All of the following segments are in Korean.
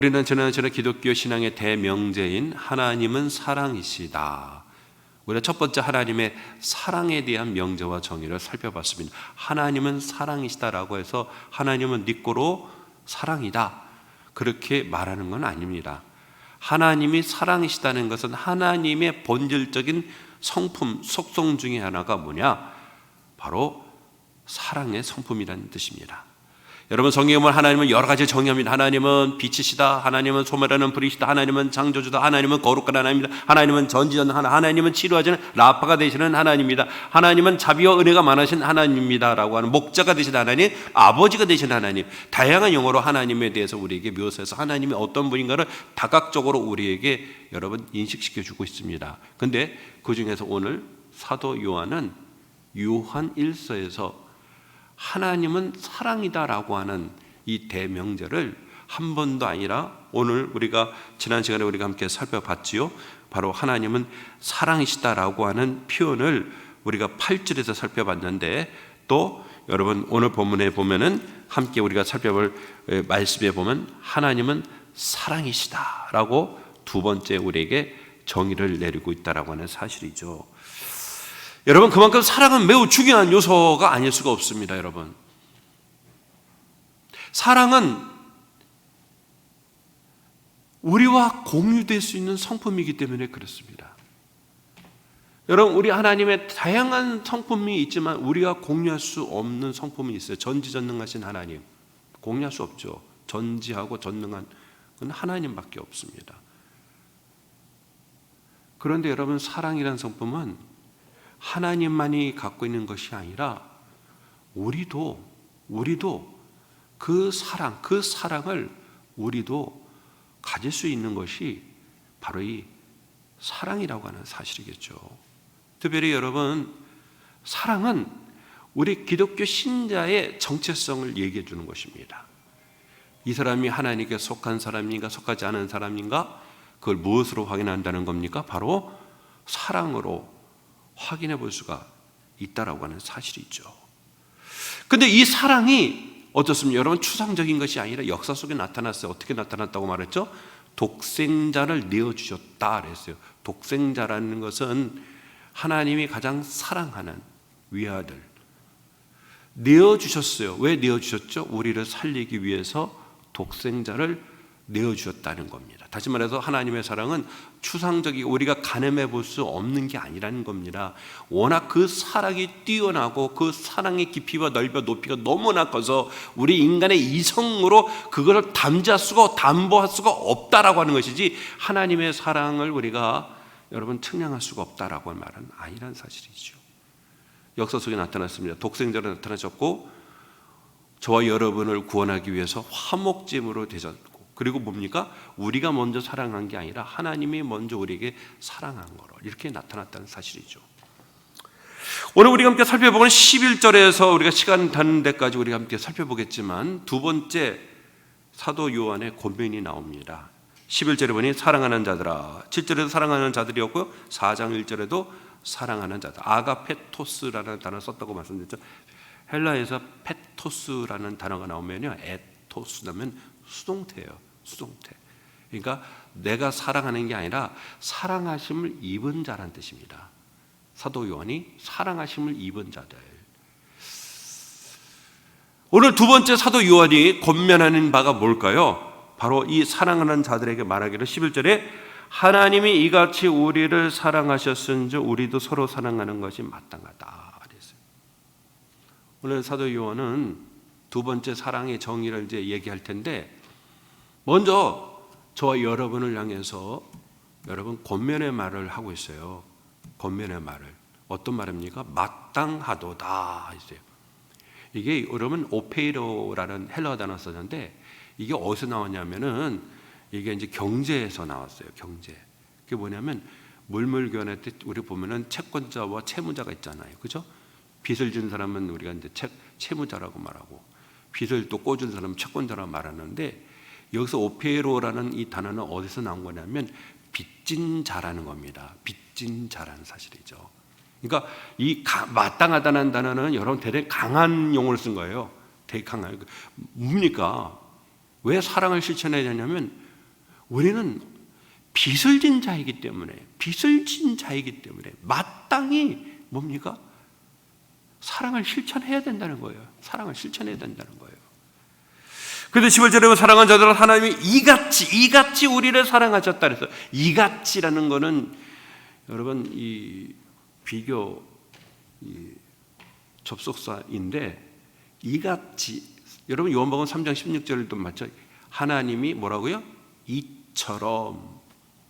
우리는 지난주에 기독교 신앙의 대명제인 하나님은 사랑이시다. 우리가 첫 번째 하나님의 사랑에 대한 명제와 정의를 살펴봤습니다. 하나님은 사랑이시다라고 해서 하나님은 니꼬로 사랑이다 그렇게 말하는 건 아닙니다. 하나님이 사랑이시다는 것은 하나님의 본질적인 성품, 속성 중에 하나가 뭐냐? 바로 사랑의 성품이라는 뜻입니다. 여러분, 성경에 보면 하나님은 여러 가지 정의합니다. 하나님은 빛이시다, 하나님은 소멸하는 불이시다, 하나님은 창조주다, 하나님은 거룩한 하나님입니다, 하나님은 전지전능 하나님은 치료하시는 라파가 되시는 하나님입니다, 하나님은 자비와 은혜가 많으신 하나님입니다 라고 하는 목자가 되신 하나님, 아버지가 되신 하나님, 다양한 용어로 하나님에 대해서 우리에게 묘사해서 하나님이 어떤 분인가를 다각적으로 우리에게 여러분 인식시켜주고 있습니다. 그런데 그 중에서 오늘 사도 요한은 요한 1서에서 하나님은 사랑이다라고 하는 이 대명제를 한 번도 아니라 오늘 우리가 지난 시간에 우리가 함께 살펴봤지요. 바로 하나님은 사랑이시다라고 하는 표현을 우리가 8절에서 살펴봤는데, 또 여러분 오늘 본문에 보면은 함께 우리가 살펴볼 말씀에 보면 하나님은 사랑이시다라고 두 번째 우리에게 정의를 내리고 있다라고 하는 사실이죠. 여러분, 그만큼 사랑은 매우 중요한 요소가 아닐 수가 없습니다. 여러분, 사랑은 우리와 공유될 수 있는 성품이기 때문에 그렇습니다. 여러분, 우리 하나님의 다양한 성품이 있지만 우리가 공유할 수 없는 성품이 있어요. 전지전능하신 하나님, 공유할 수 없죠. 전지하고 전능한 건 하나님밖에 없습니다. 그런데 여러분, 사랑이라는 성품은 하나님만이 갖고 있는 것이 아니라 우리도 그 사랑을 우리도 가질 수 있는 것이 바로 이 사랑이라고 하는 사실이겠죠. 특별히 여러분, 사랑은 우리 기독교 신자의 정체성을 얘기해 주는 것입니다. 이 사람이 하나님께 속한 사람인가 속하지 않은 사람인가, 그걸 무엇으로 확인한다는 겁니까? 바로 사랑으로 확인해 볼 수가 있다라고 하는 사실이죠. 근데 이 사랑이 어떻습니까? 여러분, 추상적인 것이 아니라 역사 속에 나타났어요. 어떻게 나타났다고 말했죠? 독생자를 내어주셨다 그랬어요. 독생자라는 것은 하나님이 가장 사랑하는 위아들 내어주셨어요. 왜 내어주셨죠? 우리를 살리기 위해서 독생자를 내어주셨다는 겁니다. 다시 말해서 하나님의 사랑은 추상적이고 우리가 가늠해 볼 수 없는 게 아니라는 겁니다. 워낙 그 사랑이 뛰어나고 그 사랑의 깊이와 넓이와 높이가 너무나 커서 우리 인간의 이성으로 그거를 담보할 수가 없다라고 하는 것이지, 하나님의 사랑을 우리가 여러분 측량할 수가 없다라고 하는 말은 아니라는 사실이죠. 역사 속에 나타났습니다. 독생자로 나타나셨고 저와 여러분을 구원하기 위해서 화목제물로 되셨고, 그리고 뭡니까? 우리가 먼저 사랑한 게 아니라 하나님이 먼저 우리에게 사랑한 거로 이렇게 나타났다는 사실이죠. 오늘 우리가 함께 살펴보는 11절에서 우리가 시간 닿는 데까지 우리가 함께 살펴보겠지만, 두 번째 사도 요한의 권면이 나옵니다. 11절에 보니 사랑하는 자들아, 7절에도 사랑하는 자들이었고요, 4장 1절에도 사랑하는 자들, 아가페토스라는 단어를 썼다고 말씀드렸죠. 헬라에서 페토스라는 단어가 나오면요, 에토스라면 수동태예요. 수동태. 그러니까 내가 사랑하는 게 아니라 사랑하심을 입은 자라는 뜻입니다. 사도 요한이 사랑하심을 입은 자들. 오늘 두 번째 사도 요한이 권면하는 바가 뭘까요? 바로 이 사랑하는 자들에게 말하기를 11절에 하나님이 이같이 우리를 사랑하셨은즉 우리도 서로 사랑하는 것이 마땅하다 그랬어요. 오늘 사도 요한은 두 번째 사랑의 정의를 이제 얘기할 텐데, 먼저 저와 여러분을 향해서 여러분 권면의 말을 하고 있어요. 권면의 말을. 어떤 말입니까? 마땅하도다 있어요. 이게 여러분 오페이로라는 헬라 단어 썼는데, 이게 어디서 나왔냐면은 이게 이제 경제에서 나왔어요. 경제. 그게 뭐냐면 물물교환할 때 우리 보면은 채권자와 채무자가 있잖아요. 그죠? 빚을 준 사람은 우리가 이제 채무자라고 말하고, 빚을 또 꿔준 사람은 채권자라고 말하는데, 여기서 오페로라는 이 단어는 어디서 나온 거냐면 빚진 자라는 겁니다. 빚진 자라는 사실이죠. 그러니까 이 마땅하다는 단어는 여러분 대단히 강한 용어를 쓴 거예요. 되게 강한. 뭡니까? 왜 사랑을 실천해야 되냐면 우리는 빚을 진 자이기 때문에 마땅히 뭡니까? 사랑을 실천해야 된다는 거예요. 사랑을 실천해야 된다는 거예요. 그런데 11절에 보면 사랑한 자들은 하나님이 이같이 우리를 사랑하셨다 그래서 이같이라는 거는 여러분 이 비교 접속사인데 이같이 여러분 요한복음 3장 16절도 맞죠? 하나님이 뭐라고요? 이처럼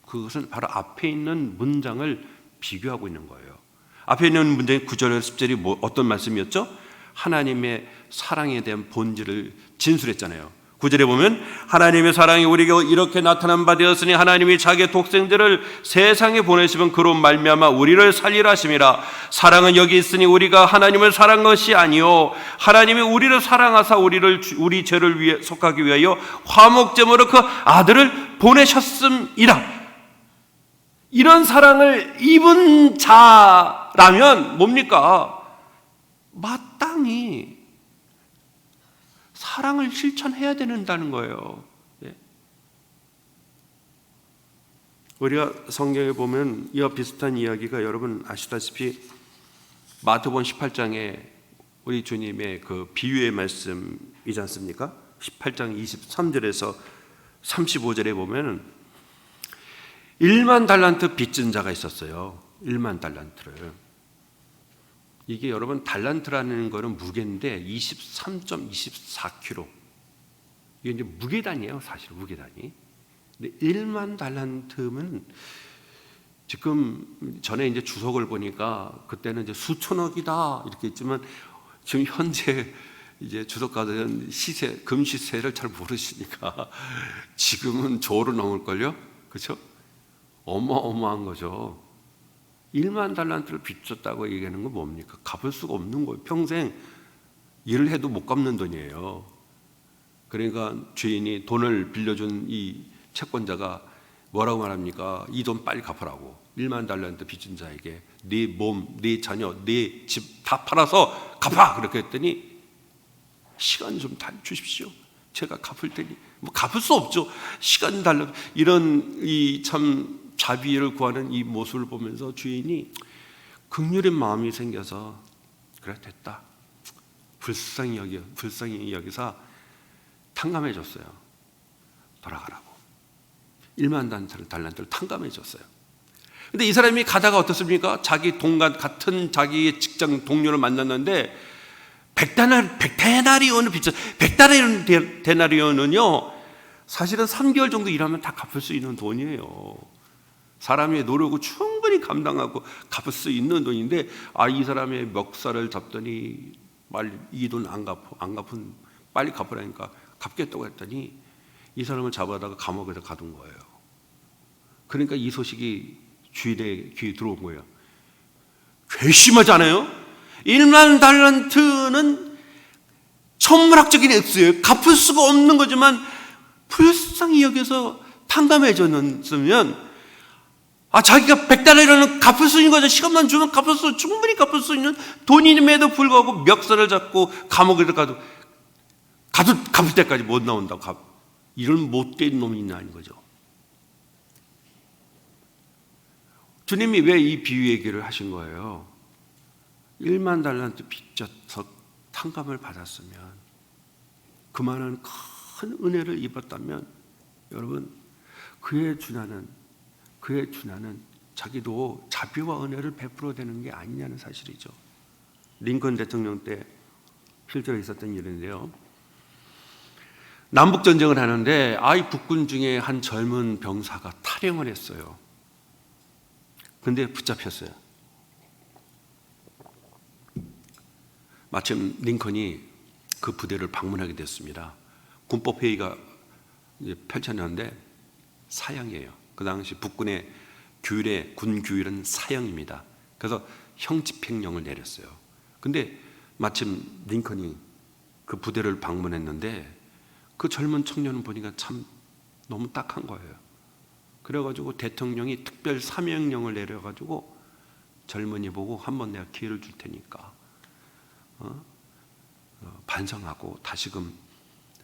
그것은 바로 앞에 있는 문장을 비교하고 있는 거예요. 앞에 있는 문장의 9절과 10절이 어떤 말씀이었죠? 하나님의 사랑에 대한 본질을 진술했잖아요. 9절에 보면 하나님의 사랑이 우리에게 이렇게 나타난 바 되었으니 하나님이 자기의 독생자를 세상에 보내시면 그로 말미암아 우리를 살리라 하심이라. 사랑은 여기 있으니 우리가 하나님을 사랑한 것이 아니요 하나님이 우리를 사랑하사 우리 죄를 위해 속하기 위하여 화목제물로 그 아들을 보내셨음이라. 이런 사랑을 입은 자라면 뭡니까? 마땅히 사랑을 실천해야 된다는 거예요. 우리가 성경에 보면 이와 비슷한 이야기가 여러분 아시다시피 마태복음 18장에 우리 주님의 그 비유의 말씀이지 않습니까? 18장 23절에서 35절에 보면 1만 달란트 빚진 자가 있었어요. 1만 달란트를. 이게 여러분 달란트라는 거는 무게인데 23.24kg. 이게 이제 무게단이에요. 사실 무게단이. 근데 1만 달란트면 지금 전에 이제 주석을 보니까 그때는 이제 수천억이다 이렇게 했지만 지금 현재 이제 주석가들은 금시세를 잘 모르시니까 지금은 조로 넘을걸요. 그렇죠? 어마어마한 거죠. 1만 달란트를 빚졌다고 얘기하는 건 뭡니까? 갚을 수가 없는 거예요. 평생 일을 해도 못 갚는 돈이에요. 그러니까 주인이 돈을 빌려준 이 채권자가 뭐라고 말합니까? 이 돈 빨리 갚으라고. 1만 달란트 빚진 자에게 네 몸, 네 자녀, 네 집 다 팔아서 갚아! 그렇게 했더니 시간 좀 주십시오. 제가 갚을 테니. 뭐 갚을 수 없죠. 시간 달라. 이런 이 참 자비를 구하는 이 모습을 보면서 주인이 긍휼의 마음이 생겨서 그래 됐다. 불쌍히 여기사 탕감해 줬어요. 돌아가라고. 1만 달란트를 탕감해 줬어요. 근데 이 사람이 가다가 어떻습니까? 자기 동간 같은 자기의 직장 동료를 만났는데 100데나리온을 빚졌어요. 100데나리온은요 사실은 3개월 정도 일하면 다 갚을 수 있는 돈이에요. 사람의 노력을 충분히 감당하고 갚을 수 있는 돈인데 이 사람의 멱살을 잡더니 이 돈 안 갚은 빨리 갚으라니까 갚겠다고 했더니 이 사람을 잡아다가 감옥에다 가둔 거예요. 그러니까 이 소식이 주인의 귀에 들어온 거예요. 괘씸하지 않아요? 1만 달란트는 천문학적인 액수예요. 갚을 수가 없는 거지만 불쌍히 여겨서 탕감해 줬으면 자기가 100달러는 갚을 수 있는 거죠. 시간만 주면 충분히 갚을 수 있는 돈임에도 불구하고 멱살을 잡고 감옥에 가도 갚을 때까지 못 나온다고 이런 못된 놈이 있는 거죠. 주님이 왜 이 비유 얘기를 하신 거예요? 1만 달란트 빚져서 탕감을 받았으면 그만한 큰 은혜를 입었다면 여러분 그의 준하는 자기도 자비와 은혜를 베풀어야 되는 게 아니냐는 사실이죠. 링컨 대통령 때 실제로 있었던 일인데요. 남북전쟁을 하는데 북군 중에 한 젊은 병사가 탈영을 했어요. 근데 붙잡혔어요. 마침 링컨이 그 부대를 방문하게 됐습니다. 군법회의가 펼쳐졌는데 사형이에요. 그 당시 북군의 군 규율은 사형입니다. 그래서 형집행령을 내렸어요. 근데 마침 링컨이 그 부대를 방문했는데 그 젊은 청년을 보니까 참 너무 딱한 거예요. 그래가지고 대통령이 특별 사명령을 내려가지고 젊은이 보고 한번 내가 기회를 줄 테니까 반성하고 다시금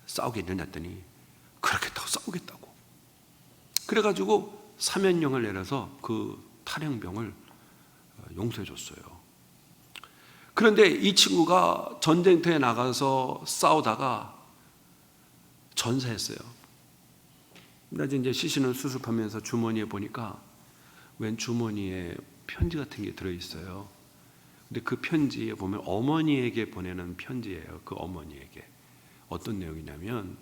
싸우겠느냐 했더니 그렇게 더 싸우겠다고. 그래가지고 사면령을 내려서 그 탈영병을 용서해 줬어요. 그런데 이 친구가 전쟁터에 나가서 싸우다가 전사했어요. 그래서 이제 시신을 수습하면서 주머니에 보니까 웬 주머니에 편지 같은 게 들어있어요. 근데 그 편지에 보면 어머니에게 보내는 편지예요. 그 어머니에게 어떤 내용이냐면,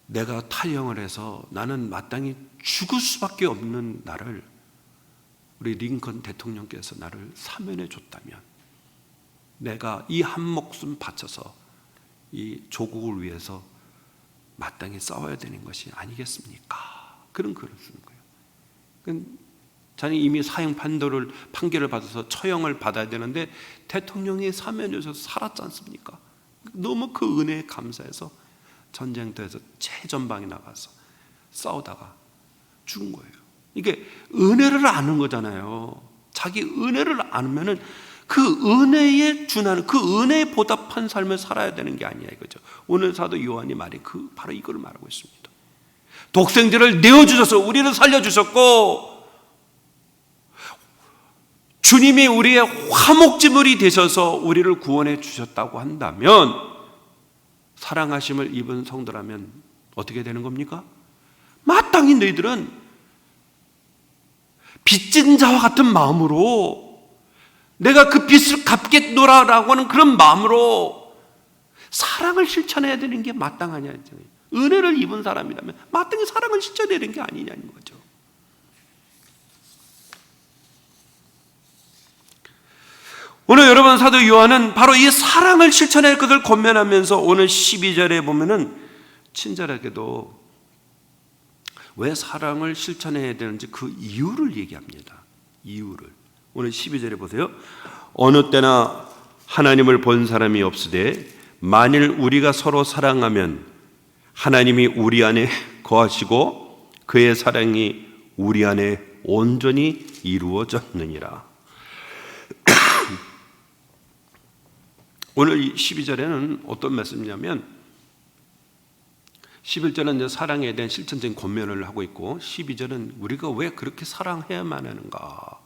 내가 탈영을 해서 나는 마땅히 죽을 수밖에 없는 나를 우리 링컨 대통령께서 나를 사면해 줬다면 내가 이 한 목숨 바쳐서 이 조국을 위해서 마땅히 싸워야 되는 것이 아니겠습니까? 그런 글을 쓰는 거예요. 자기 이미 사형 판결을 받아서 처형을 받아야 되는데 대통령이 사면해서 살았지 않습니까? 너무 그 은혜에 감사해서 전쟁터에서 최전방에 나가서 싸우다가 죽은 거예요. 이게 은혜를 아는 거잖아요. 자기 은혜를 알면은 그 은혜에 준하는, 그 은혜에 보답한 삶을 살아야 되는 게 아니야 이거죠. 오늘 사도 요한이 말이 바로 이걸 말하고 있습니다. 독생자를 내어주셔서 우리를 살려주셨고, 주님이 우리의 화목제물이 되셔서 우리를 구원해 주셨다고 한다면, 사랑하심을 입은 성도라면 어떻게 되는 겁니까? 마땅히 너희들은 빚진 자와 같은 마음으로, 내가 그 빚을 갚겠노라라고 하는 그런 마음으로 사랑을 실천해야 되는 게 마땅하냐. 은혜를 입은 사람이라면 마땅히 사랑을 실천해야 되는 게 아니냐는 거죠. 오늘 여러분, 사도 요한은 바로 이 사랑을 실천할 것을 권면하면서 오늘 12절에 보면은 친절하게도 왜 사랑을 실천해야 되는지 그 이유를 얘기합니다. 이유를. 오늘 12절에 보세요. 어느 때나 하나님을 본 사람이 없으되 만일 우리가 서로 사랑하면 하나님이 우리 안에 거하시고 그의 사랑이 우리 안에 온전히 이루어졌느니라. 오늘 12절에는 어떤 말씀이냐면, 11절은 이제 사랑에 대한 실천적인 권면을 하고 있고, 12절은 우리가 왜 그렇게 사랑해야만 하는가,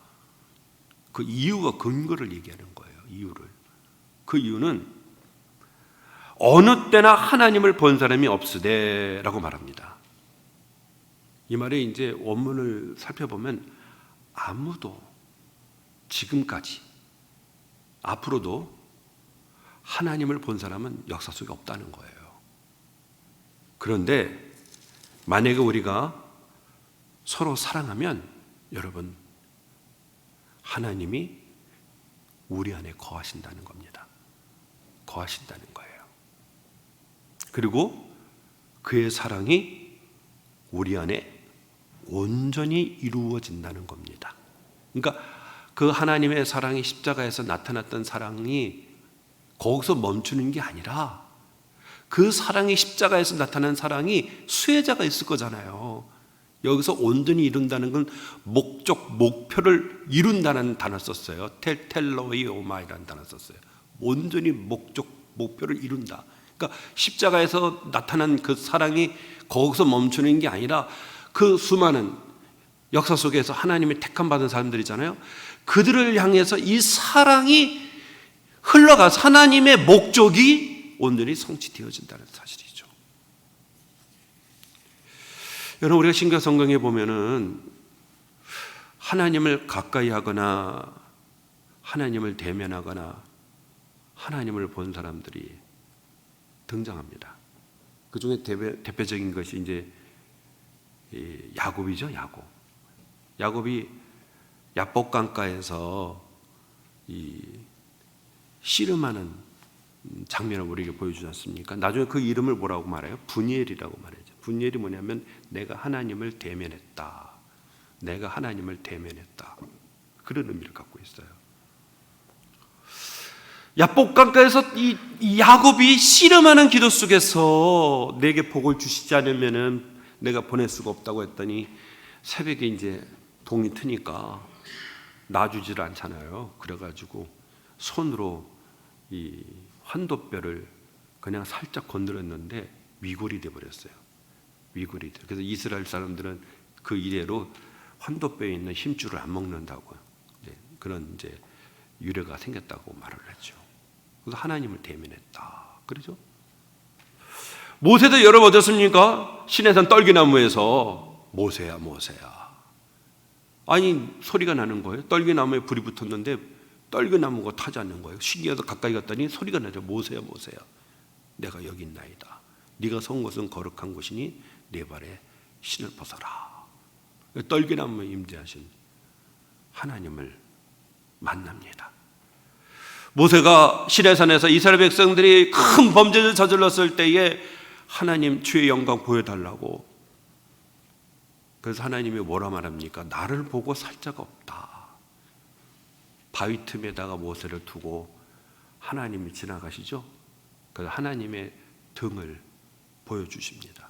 그 이유와 근거를 얘기하는 거예요. 이유를. 그 이유는 어느 때나 하나님을 본 사람이 없으되 라고 말합니다. 이 말이 이제 원문을 살펴보면 아무도 지금까지 앞으로도 하나님을 본 사람은 역사 속에 없다는 거예요. 그런데 만약에 우리가 서로 사랑하면 여러분, 하나님이 우리 안에 거하신다는 겁니다. 거하신다는 거예요. 그리고 그의 사랑이 우리 안에 온전히 이루어진다는 겁니다. 그러니까 그 하나님의 사랑이 십자가에서 나타났던 사랑이 거기서 멈추는 게 아니라, 그 사랑이 십자가에서 나타난 사랑이 수혜자가 있을 거잖아요. 여기서 온전히 이룬다는 건 목표를 이룬다는 단어 썼어요. 텔로이오마이라는 단어 썼어요. 온전히 목표를 이룬다. 그러니까 십자가에서 나타난 그 사랑이 거기서 멈추는 게 아니라, 그 수많은 역사 속에서 하나님의 택함 받은 사람들이잖아요. 그들을 향해서 이 사랑이 흘러가서 하나님의 목적이 온전히 성취되어진다는 사실이죠. 여러분, 우리가 신약 성경에 보면은 하나님을 가까이 하거나 하나님을 대면하거나 하나님을 본 사람들이 등장합니다. 그 중에 대표적인 것이 이제 야곱이죠. 야곱이 야복강가에서 이 씨름하는 장면을 우리에게 보여주지 않습니까? 나중에 그 이름을 뭐라고 말해요? 분이엘이라고 말하죠. 분이엘이 뭐냐면 내가 하나님을 대면했다. 내가 하나님을 대면했다. 그런 의미를 갖고 있어요. 야복강가에서 이 야곱이 씨름하는 기도 속에서 내게 복을 주시지 않으면은 내가 보낼 수가 없다고 했더니, 새벽에 이제 동이 트니까 놔주지를 않잖아요. 그래가지고 손으로 이 환도뼈를 그냥 살짝 건드렸는데 위골이 돼버렸어요. 위골이 돼요. 그래서 이스라엘 사람들은 그 이래로 환도뼈에 있는 힘줄을 안 먹는다고요. 그런 이제 유래가 생겼다고 말을 했죠. 그래서 하나님을 대면했다. 그러죠? 모세도 여러분 어떻습니까? 시내산 떨기나무에서 모세야 모세야. 아니 소리가 나는 거예요. 떨기나무에 불이 붙었는데 떨기나무가 타지 않는 거예요. 신기해서 가까이 갔더니 소리가 나죠. 모세야 모세야. 내가 여기 있나이다. 네가 선 곳은 거룩한 곳이니 네 발에 신을 벗어라. 떨기나무에 임재하신 하나님을 만납니다. 모세가 시내산에서 이스라엘 백성들이 큰 범죄를 저질렀을 때에 하나님 주의 영광 보여달라고, 그래서 하나님이 뭐라 말합니까? 나를 보고 살 자가 없다. 바위 틈에다가 모세를 두고 하나님이 지나가시죠. 그래서 하나님의 등을 보여주십니다.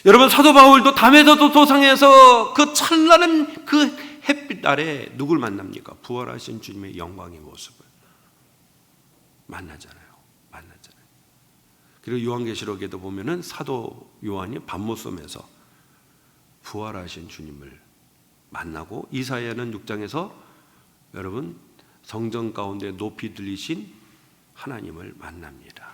여러분 사도 바울도 담에서 도상에서 그 찬란한 그 햇빛 아래 누굴 만납니까? 부활하신 주님의 영광의 모습을 만나잖아요. 그리고 요한계시록에도 보면은 사도 요한이 밤모섬에서 부활하신 주님을 만나고, 이사야는 6장에서 여러분 성전 가운데 높이 들리신 하나님을 만납니다.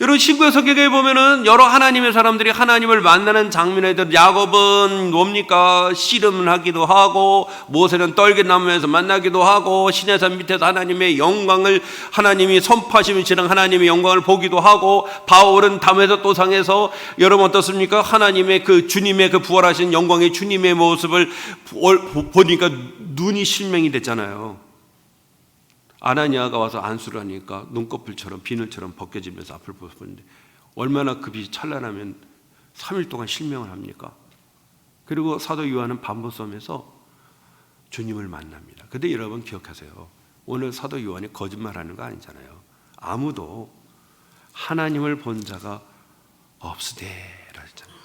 여러분 신구약 성경에 보면은 여러 하나님의 사람들이 하나님을 만나는 장면에 대해 야곱은 뭡니까? 씨름을 하기도 하고, 모세는 떨기나무에서 만나기도 하고, 시내산 밑에서 하나님의 영광을, 하나님이 선포하시면 지는 하나님의 영광을 보기도 하고, 바울은 담에서 도상에서 여러분 어떻습니까? 하나님의 그 주님의 그 부활하신 영광의 주님의 모습을 보니까 눈이 실명이 됐잖아요. 아나니아가 와서 안수를 하니까 눈꺼풀처럼 비늘처럼 벗겨지면서 앞을 보는데 얼마나 그 빛이 찬란하면 3일 동안 실명을 합니까? 그리고 사도 요한은 밤모섬에서 주님을 만납니다. 그런데 여러분 기억하세요. 오늘 사도 요한이 거짓말하는 거 아니잖아요. 아무도 하나님을 본 자가 없으되라 했잖아요.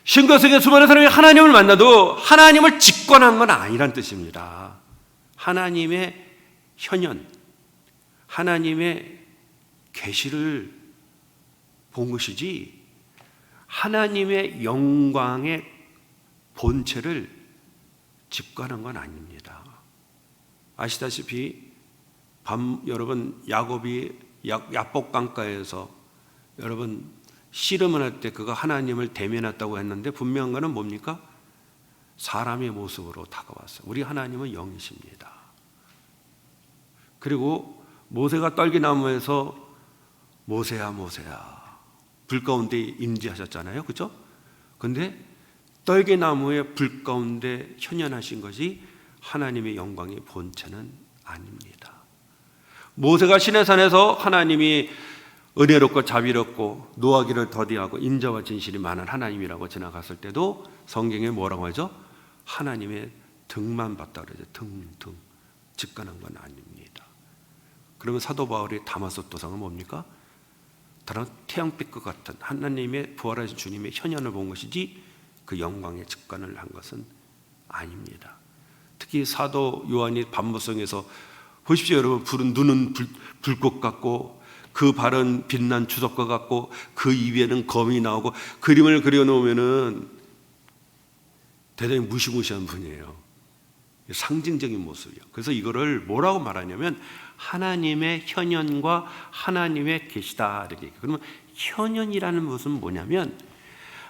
신구약에 수많은 사람이 하나님을 만나도 하나님을 직관한 건 아니란 뜻입니다. 하나님의 현현, 하나님의 계시를 본 것이지 하나님의 영광의 본체를 직관한 건 아닙니다. 아시다시피 여러분 야곱이 야복강가에서 여러분 씨름을 할 때 그가 하나님을 대면했다고 했는데 분명한 것은 뭡니까? 사람의 모습으로 다가왔어요. 우리 하나님은 영이십니다. 그리고 모세가 떨기나무에서 모세야 모세야 불 가운데 임재하셨잖아요. 그렇죠? 그런데 떨기나무의 불 가운데 현현하신 것이 하나님의 영광의 본체는 아닙니다. 모세가 시내산에서 하나님이 은혜롭고 자비롭고 노하기를 더디하고 인자와 진실이 많은 하나님이라고 지나갔을 때도 성경에 뭐라고 하죠? 하나님의 등만 봤다 그러죠. 등 직관한 건 아닙니다. 그러면 사도 바울이 다마스 도상은 뭡니까? 다른 태양빛과 같은 하나님의 부활하신 주님의 현현을 본 것이지 그 영광의 직관을 한 것은 아닙니다. 특히 사도 요한이 밤모성에서 보십시오 여러분, 눈은 불꽃 같고 그 발은 빛난 주석과 같고 그 입에는 검이 나오고 그림을 그려놓으면은 대단히 무시무시한 분이에요. 상징적인 모습이에요. 그래서 이거를 뭐라고 말하냐면 하나님의 현현과 하나님의 계시다 이렇게. 그러면 현현이라는 것은 뭐냐면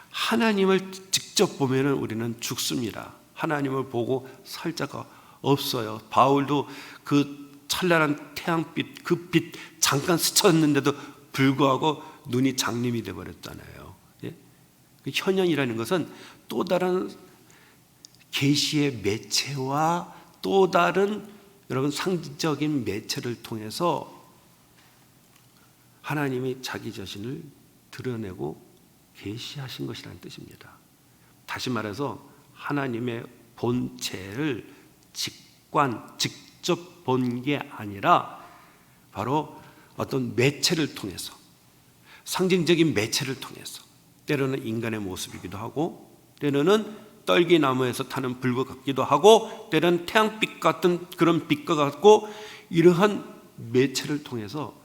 하나님을 직접 보면은 우리는 죽습니다. 하나님을 보고 살 자가 없어요. 바울도 그 찬란한 태양빛 그 빛 잠깐 스쳤는데도 불구하고 눈이 장님이 되어버렸잖아요. 예? 그 현현이라는 것은 또 다른 계시의 매체와 또 다른 여러분 상징적인 매체를 통해서 하나님이 자기 자신을 드러내고 계시하신 것이라는 뜻입니다. 다시 말해서 하나님의 본체를 직접 본 게 아니라 바로 어떤 매체를 통해서 상징적인 매체를 통해서 때로는 인간의 모습이기도 하고 때로는 떨기나무에서 타는 불과 같기도 하고 때로는 태양빛 같은 그런 빛과 같고 이러한 매체를 통해서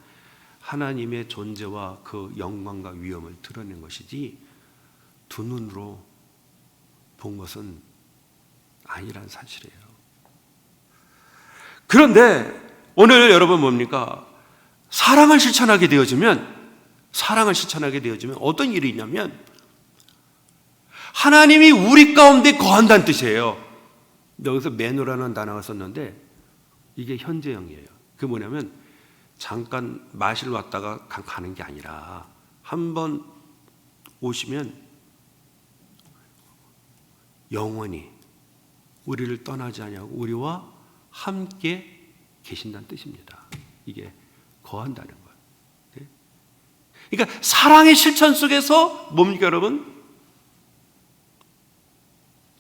하나님의 존재와 그 영광과 위엄을 드러낸 것이지 두 눈으로 본 것은 아니란 사실이에요. 그런데 오늘 여러분 뭡니까? 사랑을 실천하게 되어지면 어떤 일이 있냐면 하나님이 우리 가운데 거한다는 뜻이에요. 여기서 메노라는 단어가 썼는데 이게 현재형이에요. 그게 뭐냐면 잠깐 마시러 왔다가 가는 게 아니라 한번 오시면 영원히 우리를 떠나지 아니하고 우리와 함께 계신다는 뜻입니다. 이게 거한다는 거예요. 그러니까 사랑의 실천 속에서 뭡니까 여러분?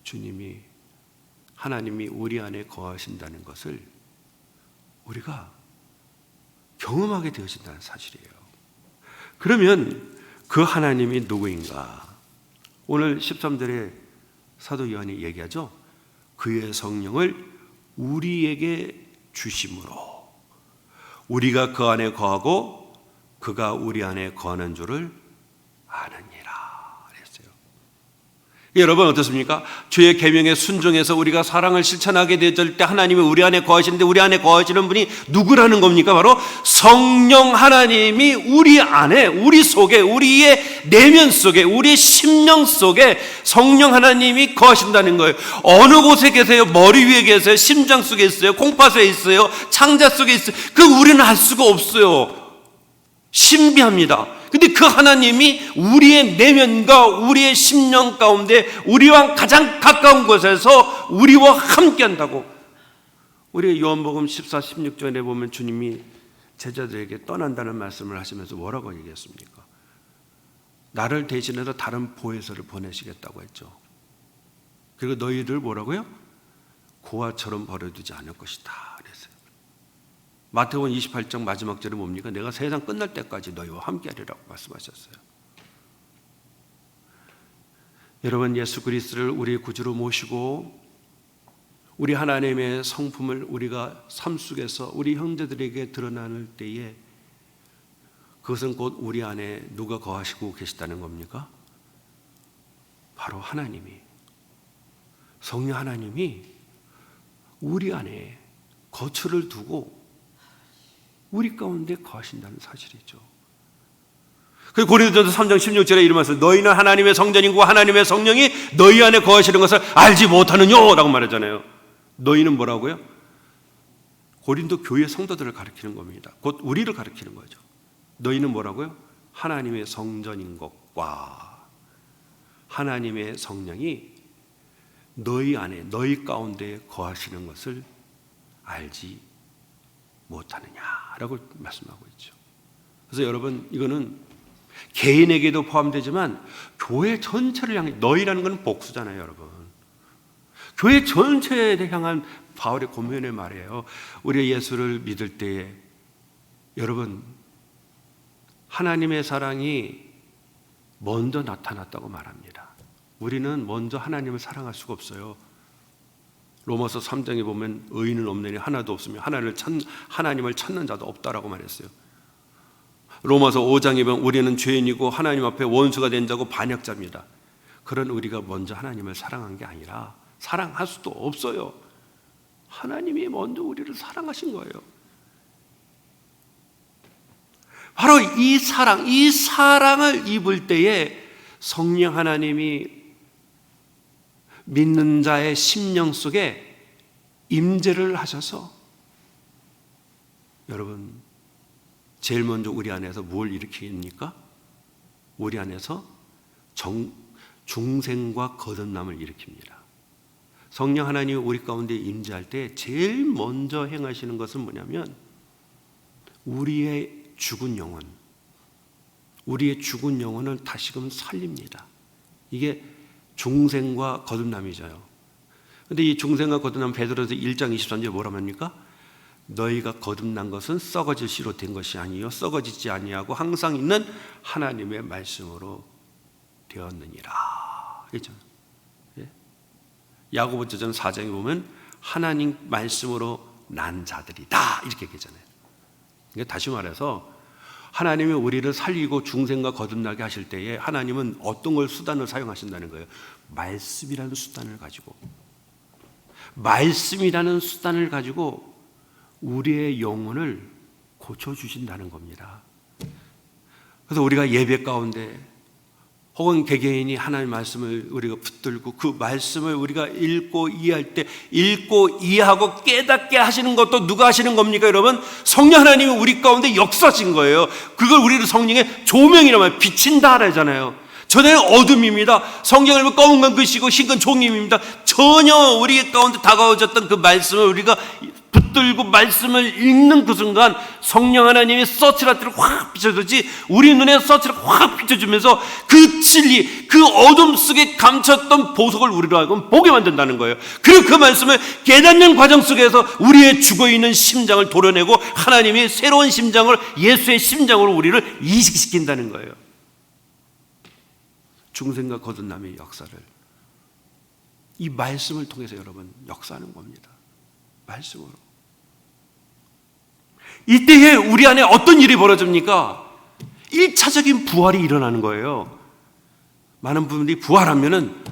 주님이 하나님이 우리 안에 거하신다는 것을 우리가 경험하게 되어진다는 사실이에요. 그러면 그 하나님이 누구인가? 오늘 13절에 사도 요한이 얘기하죠. 그의 성령을 우리에게 주심으로 우리가 그 안에 거하고 그가 우리 안에 거하는 줄을 아느니라 그랬어요. 여러분 어떻습니까? 주의 계명에 순종해서 우리가 사랑을 실천하게 될 때 하나님이 우리 안에 거하시는데 우리 안에 거하시는 분이 누구라는 겁니까? 바로 성령 하나님이 우리 안에, 우리 속에, 우리의 내면 속에, 우리의 심령 속에 성령 하나님이 거하신다는 거예요. 어느 곳에 계세요? 머리 위에 계세요? 심장 속에 있어요? 콩팥에 있어요? 창자 속에 있어요? 그 우리는 알 수가 없어요. 신비합니다. 근데 그 하나님이 우리의 내면과 우리의 심령 가운데 우리와 가장 가까운 곳에서 우리와 함께 한다고. 우리 요한복음 14, 16절에 보면 주님이 제자들에게 떠난다는 말씀을 하시면서 뭐라고 얘기했습니까? 나를 대신해서 다른 보혜사를 보내시겠다고 했죠. 그리고 너희들 뭐라고요? 고아처럼 버려두지 않을 것이다 그랬어요. 마태복음 28장 마지막 절에 뭡니까? 내가 세상 끝날 때까지 너희와 함께하리라고 말씀하셨어요. 여러분 예수 그리스도를 우리의 구주로 모시고 우리 하나님의 성품을 우리가 삶 속에서 우리 형제들에게 드러나는 때에 그것은 곧 우리 안에 누가 거하시고 계시다는 겁니까? 바로 하나님이, 성령 하나님이 우리 안에 거처를 두고 우리 가운데 거하신다는 사실이죠. 그리고 고린도전서 3장 16절에 이러면서 너희는 하나님의 성전이고 하나님의 성령이 너희 안에 거하시는 것을 알지 못하느뇨 라고 말하잖아요. 너희는 뭐라고요? 고린도 교회 성도들을 가리키는 겁니다. 곧 우리를 가리키는 거죠. 너희는 뭐라고요? 하나님의 성전인 것과 하나님의 성령이 너희 안에, 너희 가운데 거하시는 것을 알지 못하느냐라고 말씀하고 있죠. 그래서 여러분 이거는 개인에게도 포함되지만 교회 전체를 향해, 너희라는 건 복수잖아요 여러분. 교회 전체에 향한 바울의 권면의 말이에요. 우리 예수를 믿을 때에 여러분 하나님의 사랑이 먼저 나타났다고 말합니다. 우리는 먼저 하나님을 사랑할 수가 없어요. 로마서 3장에 보면 의인은 없느니 하나도 없으며 하나님을 찾는 자도 없다라고 말했어요. 로마서 5장에 보면 우리는 죄인이고 하나님 앞에 원수가 된 자고 반역자입니다. 그런 우리가 먼저 하나님을 사랑한 게 아니라 사랑할 수도 없어요. 하나님이 먼저 우리를 사랑하신 거예요. 바로 이 사랑을 입을 때에 성령 하나님이 믿는 자의 심령 속에 임재를 하셔서 여러분 제일 먼저 우리 안에서 뭘 일으킵니까? 우리 안에서 중생과 거듭남을 일으킵니다. 성령 하나님이 우리 가운데 임재할 때 제일 먼저 행하시는 것은 뭐냐면 우리의 죽은 영혼을 다시금 살립니다. 이게 중생과 거듭남이죠. 그런데 이 중생과 거듭남 베드로서 1장 23절에 뭐라고 합니까? 너희가 거듭난 것은 썩어질 씨로 된 것이 아니요 썩어지지 아니하고 항상 있는 하나님의 말씀으로 되었느니라. 그렇죠? 야고보서전 4장에 보면 하나님 말씀으로 난 자들이다 이렇게 얘기하잖아요. 그러니까 다시 말해서 하나님이 우리를 살리고 중생과 거듭나게 하실 때에 하나님은 어떤 걸 수단을 사용하신다는 거예요? 말씀이라는 수단을 가지고 우리의 영혼을 고쳐주신다는 겁니다. 그래서 우리가 예배 가운데 혹은 개개인이 하나님의 말씀을 우리가 붙들고 그 말씀을 우리가 읽고 이해할 때 읽고 이해하고 깨닫게 하시는 것도 누가 하시는 겁니까, 여러분? 성령 하나님이 우리 가운데 역사하신 거예요. 그걸 우리를 성령의 조명이라고 해요. 비친다 하잖아요. 전에는 어둠입니다. 성경을 보면 검은 건 글씨고 흰 건 종이입니다. 전혀 우리 가운데 다가오셨던 그 말씀을 우리가 붙들고 말씀을 읽는 그 순간 성령 하나님이 서치라이트를 확 비춰주지, 우리 눈에 서치를 확 비춰주면서 그 진리, 그 어둠 속에 감췄던 보석을 우리로 하여금 보게 만든다는 거예요. 그리고 그 말씀을 깨닫는 과정 속에서 우리의 죽어있는 심장을 도려내고 하나님이 새로운 심장을 예수의 심장으로 우리를 이식시킨다는 거예요. 중생과 거듭남의 역사를 이 말씀을 통해서 여러분 역사하는 겁니다. 말씀으로. 이때에 우리 안에 어떤 일이 벌어집니까? 1차적인 부활이 일어나는 거예요. 많은 분들이 부활하면은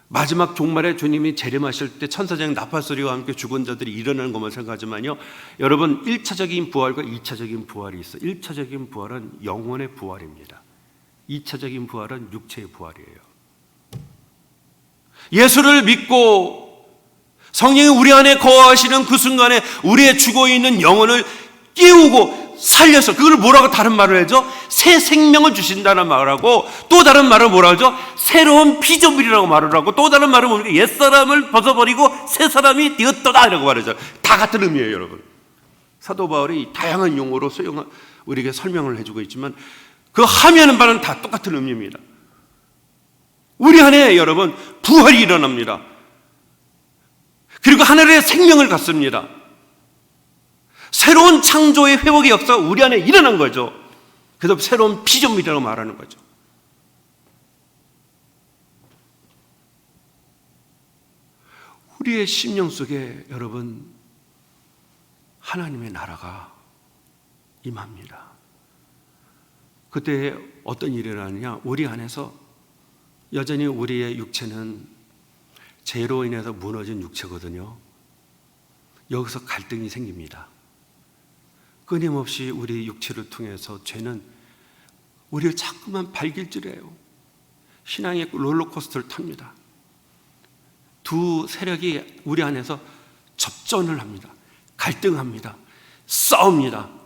마지막 종말에 주님이 재림하실 때 천사장 나팔소리와 함께 죽은 자들이 일어나는 것만 생각하지만요, 여러분 1차적인 부활과 2차적인 부활이 있어요. 1차적인 부활은 영혼의 부활입니다. 2차적인 부활은 육체의 부활이에요. 예수를 믿고 성령이 우리 안에 거하시는 그 순간에 우리의 죽어있는 영혼을 깨우고 살려서, 그걸 뭐라고 다른 말을 하죠? 새 생명을 주신다는 말하고, 또 다른 말은 뭐라 하죠? 새로운 피조물이라고 말을 하고, 또 다른 말은 뭡니까? 옛사람을 벗어버리고 새 사람이 되었도다 이라고 말하죠. 다 같은 의미예요, 여러분. 사도 바울이 다양한 용어로 우리에게 설명을 해주고 있지만 그 함의하는 바는 다 똑같은 의미입니다. 우리 안에 여러분 부활이 일어납니다. 그리고 하늘의 생명을 갖습니다. 새로운 창조의 회복의 역사가 우리 안에 일어난 거죠. 그래서 새로운 피조물이라고 말하는 거죠. 우리의 심령 속에 여러분 하나님의 나라가 임합니다. 그때 어떤 일이 일어나느냐, 우리 안에서 여전히 우리의 육체는 죄로 인해서 무너진 육체거든요. 여기서 갈등이 생깁니다. 끊임없이 우리 육체를 통해서 죄는 우리를 자꾸만 발길질해요. 신앙의 롤러코스터를 탑니다. 두 세력이 우리 안에서 접전을 합니다. 갈등합니다. 싸웁니다.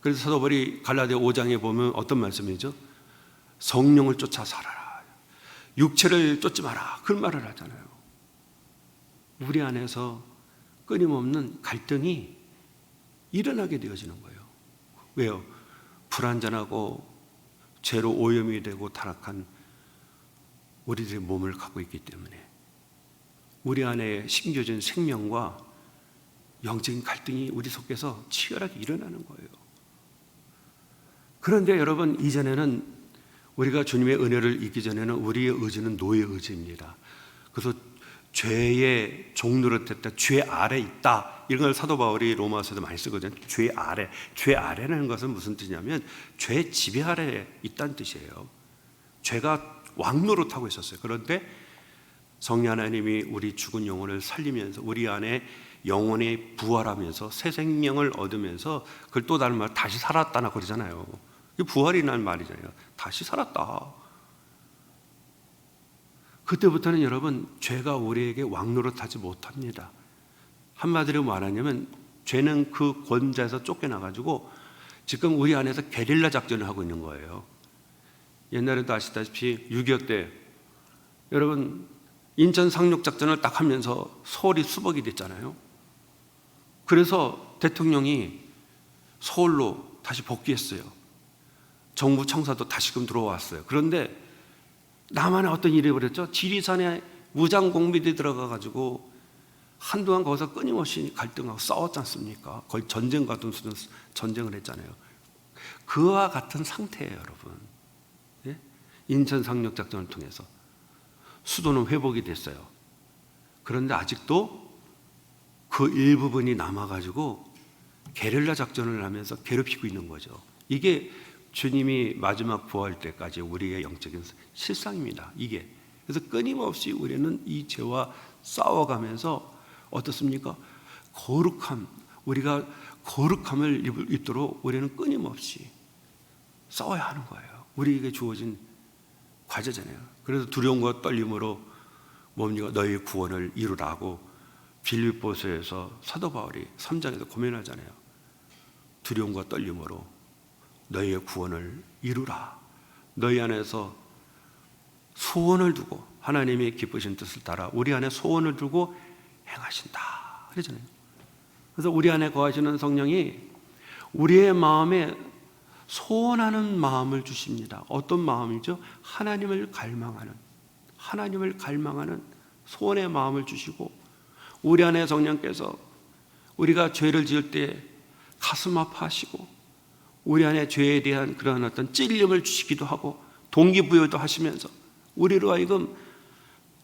그래서 사도 바울이 갈라디아 5장에 보면 어떤 말씀이죠? 성령을 쫓아 살아라, 육체를 쫓지 마라, 그런 말을 하잖아요. 우리 안에서 끊임없는 갈등이 일어나게 되어지는 거예요. 왜요? 불완전하고 죄로 오염이 되고 타락한 우리들의 몸을 갖고 있기 때문에 우리 안에 심겨진 생명과 영적인 갈등이 우리 속에서 치열하게 일어나는 거예요. 그런데 여러분, 이전에는 우리가 주님의 은혜를 잊기 전에는 우리의 의지는 노예 의지입니다. 그래서 죄의 종노릇했다, 죄 아래 있다, 이런 걸 사도 바울이 로마서도 많이 쓰거든요. 죄 아래. 죄 아래라는 것은 무슨 뜻이냐면 죄 지배 아래 있다는 뜻이에요. 죄가 왕노릇하고 있었어요. 그런데 성령 하나님이 우리 죽은 영혼을 살리면서 우리 안에 영혼이 부활하면서 새 생명을 얻으면서 그걸 또 다른 말 다시 살았다나 그러잖아요. 이게 부활이라는 말이잖아요. 다시 살았다. 그때부터는 여러분 죄가 우리에게 왕노릇하지 못합니다. 한마디로 말하냐면 죄는 그 권자에서 쫓겨나가지고 지금 우리 안에서 게릴라 작전을 하고 있는 거예요. 옛날에도 아시다시피 6.25 때 여러분 인천 상륙작전을 딱 하면서 서울이 수복이 됐잖아요. 그래서 대통령이 서울로 다시 복귀했어요. 정부 청사도 다시금 들어왔어요. 그런데 남한에 어떤 일이 벌었죠? 지리산에 무장공비들이 들어가가지고 한동안 거기서 끊임없이 갈등하고 싸웠지 않습니까? 거의 전쟁 같은 수준 전쟁을 했잖아요. 그와 같은 상태예요, 여러분. 예? 인천 상륙작전을 통해서 수도는 회복이 됐어요. 그런데 아직도 그 일부분이 남아가지고 게릴라 작전을 하면서 괴롭히고 있는 거죠. 이게 주님이 마지막 부활 때까지 우리의 영적인 실상입니다. 이게. 그래서 끊임없이 우리는 이 죄와 싸워가면서 어떻습니까? 우리가 거룩함을 입도록 우리는 끊임없이 싸워야 하는 거예요. 우리에게 주어진 과제잖아요. 그래서 두려움과 떨림으로 뭡니까? 너희의 구원을 이루라고 빌립보서에서 사도 바울이 3장에서 고민하잖아요. 두려움과 떨림으로 너희의 구원을 이루라. 너희 안에서 소원을 두고 하나님이 기쁘신 뜻을 따라 우리 안에 소원을 두고 행하신다 그러잖아요. 그래서 우리 안에 거하시는 성령이 우리의 마음에 소원하는 마음을 주십니다. 어떤 마음이죠? 하나님을 갈망하는 소원의 마음을 주시고, 우리 안에 성령께서 우리가 죄를 지을 때 가슴 아파하시고 우리 안에 죄에 대한 그런 어떤 찔림을 주시기도 하고 동기부여도 하시면서 우리로 하여금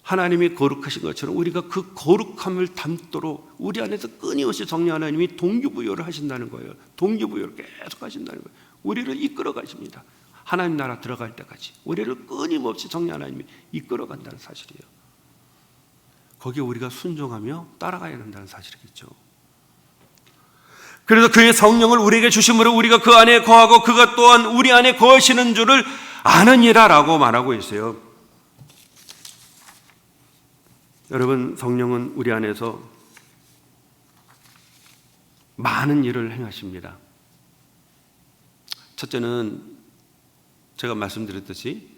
하나님이 거룩하신 것처럼 우리가 그 거룩함을 담도록 우리 안에서 끊임없이 성령 하나님이 동기부여를 하신다는 거예요. 동기부여를 계속 하신다는 거예요. 우리를 이끌어 가십니다. 하나님 나라 들어갈 때까지 우리를 끊임없이 성령 하나님이 이끌어 간다는 사실이에요. 거기에 우리가 순종하며 따라가야 한다는 사실이겠죠. 그래서 그의 성령을 우리에게 주심으로 우리가 그 안에 거하고 그가 또한 우리 안에 거하시는 줄을 아느니라 라고 말하고 있어요. 여러분, 성령은 우리 안에서 많은 일을 행하십니다. 첫째는 제가 말씀드렸듯이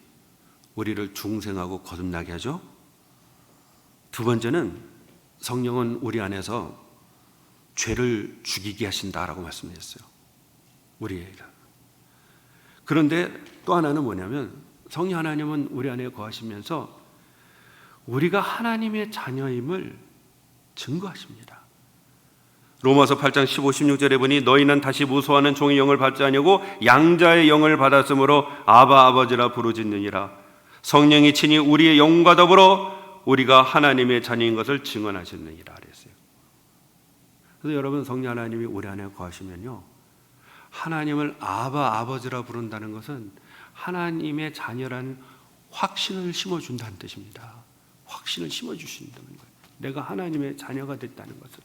우리를 중생하고 거듭나게 하죠. 두 번째는 성령은 우리 안에서 죄를 죽이게 하신다라고 말씀드렸어요. 우리에게. 그런데 또 하나는 뭐냐면 성령 하나님은 우리 안에 거하시면서 우리가 하나님의 자녀임을 증거하십니다. 로마서 8장 15, 16절에 보니 너희는 다시 무소하는 종의 영을 받지 아니하고 양자의 영을 받았으므로 아바 아버지라 부르짖느니라. 성령이 친히 우리의 영과 더불어 우리가 하나님의 자녀인 것을 증언하셨느니라 그랬어요. 그래서 여러분, 성령 하나님이 우리 안에 거하시면요, 하나님을 아바 아버지라 부른다는 것은 하나님의 자녀라는 확신을 심어준다는 뜻입니다. 확신을 심어주신다는 거예요. 내가 하나님의 자녀가 됐다는 것을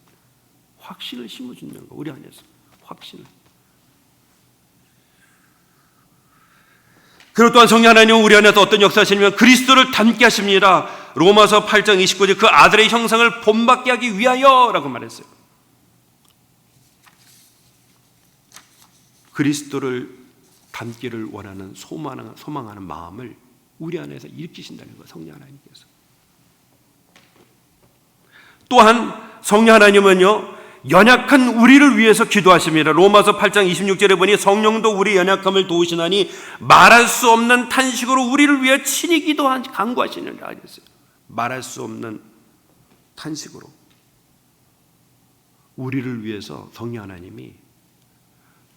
확신을 심어준다는 거예요. 우리 안에서 확신을. 그리고 또한 성령 하나님은 우리 안에서 어떤 역사하시냐면 그리스도를 닮게 하십니다. 로마서 8장 29절 그 아들의 형상을 본받게 하기 위하여 라고 말했어요. 그리스도를 닮기를 원하는 소망하는 마음을 우리 안에서 일으키신다는 거예요. 성령 하나님께서. 또한 성령 하나님은요, 연약한 우리를 위해서 기도하십니다. 로마서 8장 26절에 보니 성령도 우리 연약함을 도우시나니 말할 수 없는 탄식으로 우리를 위해 친히 간구하시느니라 하셨어요. 말할 수 없는 탄식으로 우리를 위해서 성령 하나님이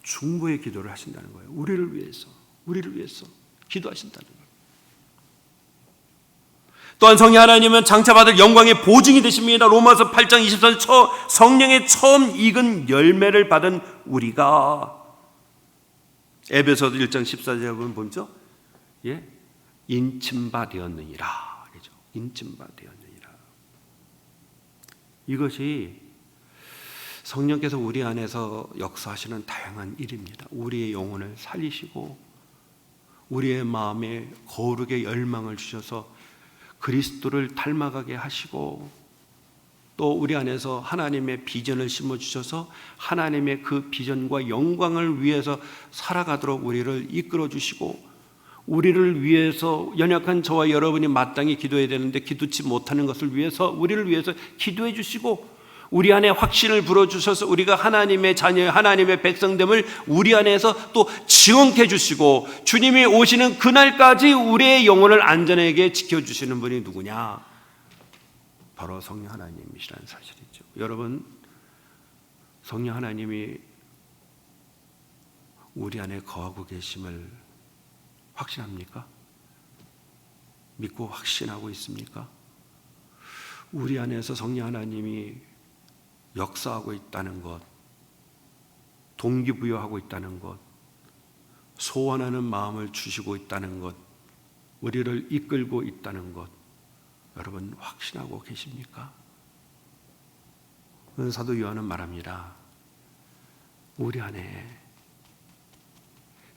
중보의 기도를 하신다는 거예요. 우리를 위해서 기도하신다는 거예요. 또한 성령 하나님은 장차받을 영광의 보증이 되십니다. 로마서 8장 24절 성령의 처음 익은 열매를 받은 우리가, 에베소서 1장 14절에 보면 뭐죠? 인침바 되었느니라. 그렇죠? 인침바 되었느니라. 이것이 성령께서 우리 안에서 역사하시는 다양한 일입니다. 우리의 영혼을 살리시고 우리의 마음에 거룩의 열망을 주셔서 그리스도를 닮아가게 하시고, 또 우리 안에서 하나님의 비전을 심어주셔서 하나님의 그 비전과 영광을 위해서 살아가도록 우리를 이끌어 주시고, 우리를 위해서 연약한 저와 여러분이 마땅히 기도해야 되는데 기도치 못하는 것을 위해서 우리를 위해서 기도해 주시고, 우리 안에 확신을 불어주셔서 우리가 하나님의 자녀, 하나님의 백성됨을 우리 안에서 또 지원케 해주시고, 주님이 오시는 그날까지 우리의 영혼을 안전하게 지켜주시는 분이 누구냐? 바로 성령 하나님이시라는 사실이죠. 여러분, 성령 하나님이 우리 안에 거하고 계심을 확신합니까? 믿고 확신하고 있습니까? 우리 안에서 성령 하나님이 역사하고 있다는 것, 동기부여하고 있다는 것, 소원하는 마음을 주시고 있다는 것, 우리를 이끌고 있다는 것, 여러분 확신하고 계십니까? 사도 요한은 말합니다. 우리 안에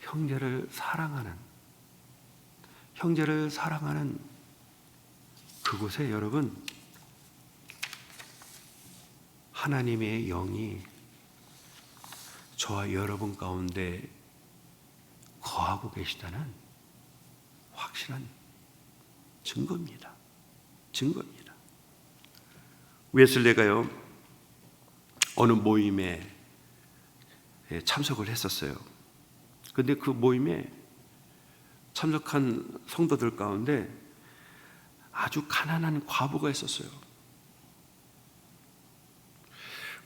형제를 사랑하는 그곳에 여러분 하나님의 영이 저와 여러분 가운데 거하고 계시다는 확실한 증거입니다. 웨슬레가요 어느 모임에 참석을 했었어요. 근데 그 모임에 참석한 성도들 가운데 아주 가난한 과부가 있었어요.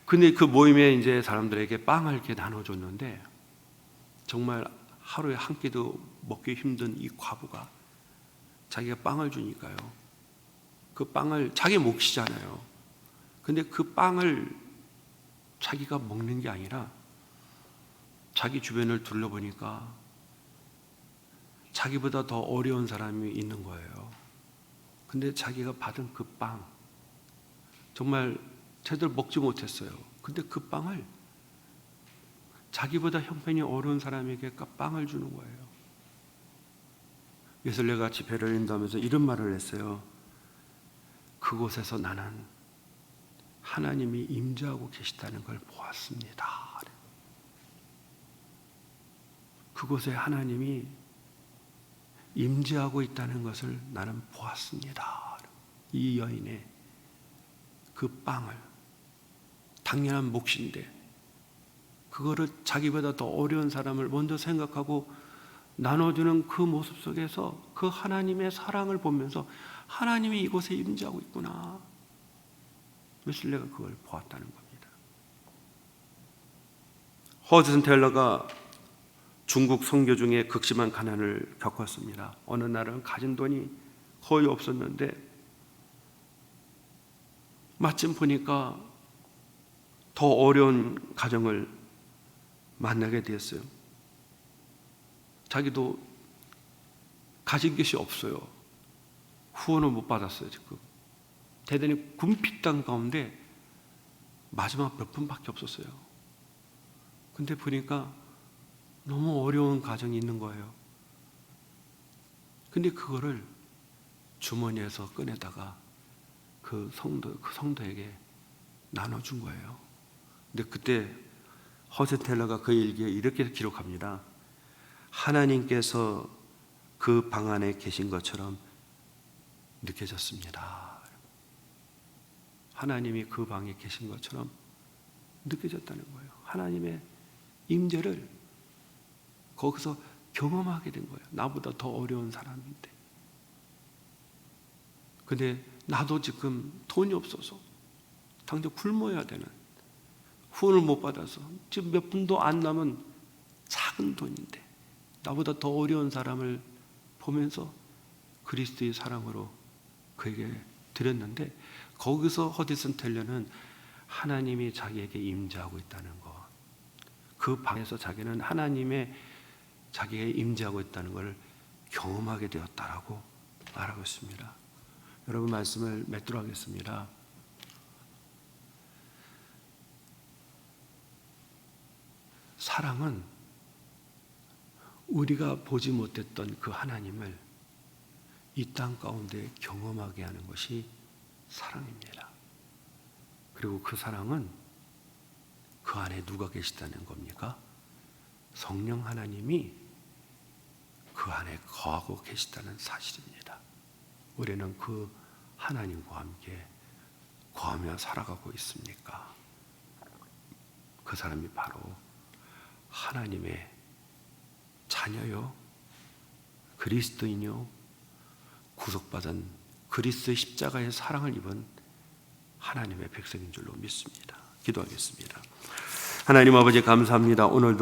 근데 그 모임에 이제 사람들에게 빵을 이렇게 나눠줬는데 정말 하루에 한 끼도 먹기 힘든 이 과부가 자기가 빵을 주니까요. 그 빵을 자기 몫이잖아요. 근데 그 빵을 자기가 먹는 게 아니라 자기 주변을 둘러보니까 자기보다 더 어려운 사람이 있는 거예요. 근데 자기가 받은 그 빵 정말 제대로 먹지 못했어요. 근데 그 빵을 자기보다 형편이 어려운 사람에게 빵을 주는 거예요. 웨슬레가 집회를 인도하면서 이런 말을 했어요. 그곳에서 나는 하나님이 임재하고 계시다는 걸 보았습니다. 그곳에 하나님이 임재하고 있다는 것을 나는 보았습니다. 이 여인의 그 빵을 당연한 몫인데 그거를 자기보다 더 어려운 사람을 먼저 생각하고 나눠주는 그 모습 속에서 그 하나님의 사랑을 보면서 하나님이 이곳에 임재하고 있구나. 웨슬레가 그걸 보았다는 겁니다. 허드슨 텔러가 중국 선교 중에 극심한 가난을 겪었습니다. 어느 날은 가진 돈이 거의 없었는데 마침 보니까 더 어려운 가정을 만나게 되었어요. 자기도 가진 것이 없어요. 후원을 못 받았어요. 지금 대단히 궁핍당 가운데 마지막 몇 푼밖에 없었어요. 근데 보니까 너무 어려운 가정이 있는 거예요. 근데 그거를 주머니에서 꺼내다가 그 성도에게 나눠준 거예요. 근데 그때 허세 텔러가 그 일기에 이렇게 기록합니다. 하나님께서 그 방 안에 계신 것처럼 느껴졌습니다. 하나님이 그 방에 계신 것처럼 느껴졌다는 거예요. 하나님의 임재를 거기서 경험하게 된 거예요. 나보다 더 어려운 사람인데. 근데 나도 지금 돈이 없어서 당장 굶어야 되는, 후원을 못 받아서 지금 몇 푼도 안 남은 작은 돈인데 나보다 더 어려운 사람을 보면서 그리스도의 사랑으로 그에게 드렸는데 거기서 허드슨 텔러는 하나님이 자기에게 임재하고 있다는 것, 그 방에서 자기는 하나님의 자기에게 임재하고 있다는 것을 경험하게 되었다라고 말하고 있습니다. 여러분 말씀을 맺도록 하겠습니다. 사랑은 우리가 보지 못했던 그 하나님을 이 땅 가운데 경험하게 하는 것이 사랑입니다. 그리고 그 사랑은 그 안에 누가 계시다는 겁니까? 성령 하나님이 그 안에 거하고 계시다는 사실입니다. 우리는 그 하나님과 함께 거하며 살아가고 있습니까? 그 사람이 바로 하나님의 자녀요, 그리스도인요, 구속받은 그리스도의 십자가의 사랑을 입은 하나님의 백성인 줄로 믿습니다. 기도하겠습니다. 하나님 아버지 감사합니다. 오늘도